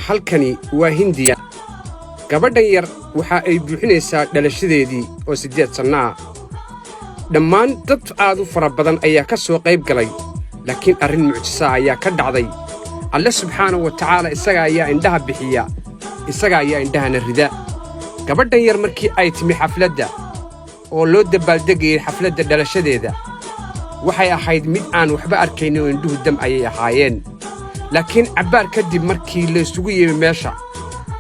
halkani waa Hindiya. Gabadhan yar waxa ay buuxinaysaa dhalashadeedii oo 8 sano ah. Dhammaan dad aad u fara badan ayaa ka soo qayb galay, laakiin arrin mucjiso ayaa ka dhacday. Alle subxaanahu wa ta'aala isaga ayaa indhaha bixiya, isaga ayaa indhahana rida. Gabadhan yar markii ay timi xafladda oo loo dabaaldegayay xafladda dhalashadeeda, waxay ahayd mid aan waxba arkaynin oo indhuhu dam ayay ahaayeen. laakiin cabbaar kadib markii la isugu yimi meesha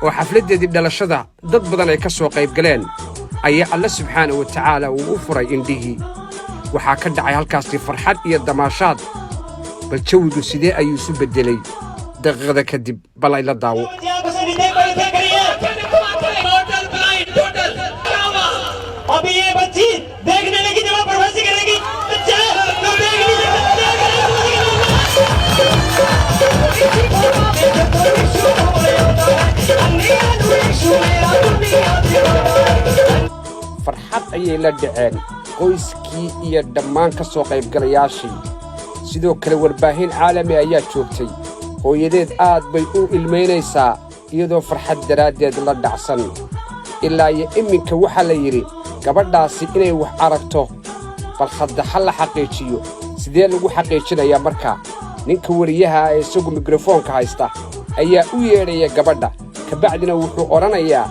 oo xafladdeedii dhalashada dad badan ay ka soo qayb galeen, ayaa Alle subxaanahu wa ta'aala uu u furay indhihii. waxaa ka dhacay halkaasii farxad iyo damaashaad, bal jawigu sidee ayuu isu beddelay daqiiqada kadib. bal ay la daawo. farxad ayay la dhaceen qoyskii iyo dhammaan ka soo qaybgalayaashii. sidoo kale warbaahin caalami ayaa joogtay. hooyadeed aad bay u ilmaynaysaa iyadoo farxad daraaddeed la dhacsan. ilaa iyo iminka waxaa la yidhi gabadhaasi inay wax aragto, bal hadda ha la xaqiijiyo. sidee lagu xaqiijinayaa marka? ninka wariyaha ee isagu mikrofoonka haysta ayaa u yeedhaya gabadha, kabacdina wuxuu odhanayaa,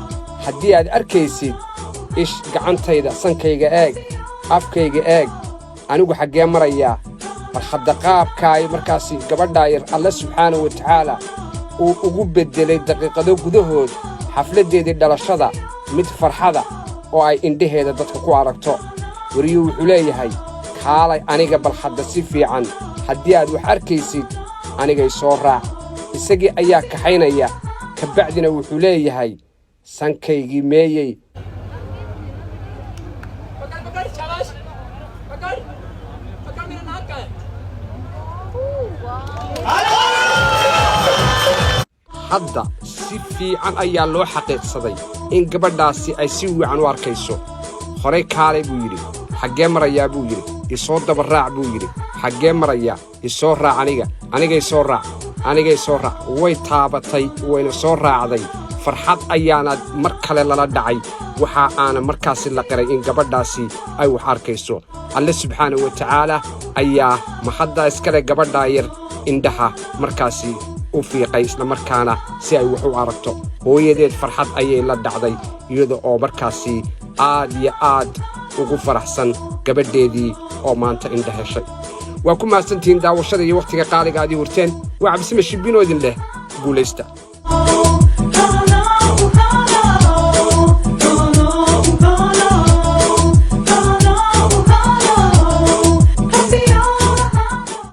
haddii aad arkaysid ish gacantayda, sankayga eeg, afkayga eeg, anigu xaggee marayaa? bal hadda qaabka ay markaasi gabadhaa yar Alle subxaanahu wa ta'aala uu ugu beddelay daqiiqado gudahood xafladdeedii dhalashada mid farxada oo ay indhaheeda dadka ku aragto. wariyuhu wuxuu leeyahay, kaalay aniga bal hadda si fiican, haddii aad wax arkaysid anigay soo raac. isagii ayaa kaxaynaya, kabacdina wuxuu leeyahay, sankaygii meeyey? hadda si fiican ayaa loo xaqiiqsaday in gabadhaasi ay si wiican u arkayso. horey kaalay buu yidhi. xaggee marayaa buu yidhi. isoo daba raac buu yidhi. xaggee marayaa? isoo raac anigay soo raac, anigay soo raac. way taabatay, wayna soo raacday. farxad ayaana mar kale lala dhacay. waxa aana markaasi la qiray in gabadhaasi ay wax arkayso. Alle subxaanahu wa ta'aala ayaa mahadda iskale gabadhaa yar indhaha markaasi u fiiqay, isla markaana si ay wax u aragto. hooyadeed farxad ayay la dhacday iyada oo markaasi aad iyo aad ugu faraxsan gabadheedii oo maanta indha heshay. waa ku mahadsantihiin daawashada iyo wakhtiga qaaliga aad ii hurteen. waa Cabdisame Shibbino idin leh guulaysta.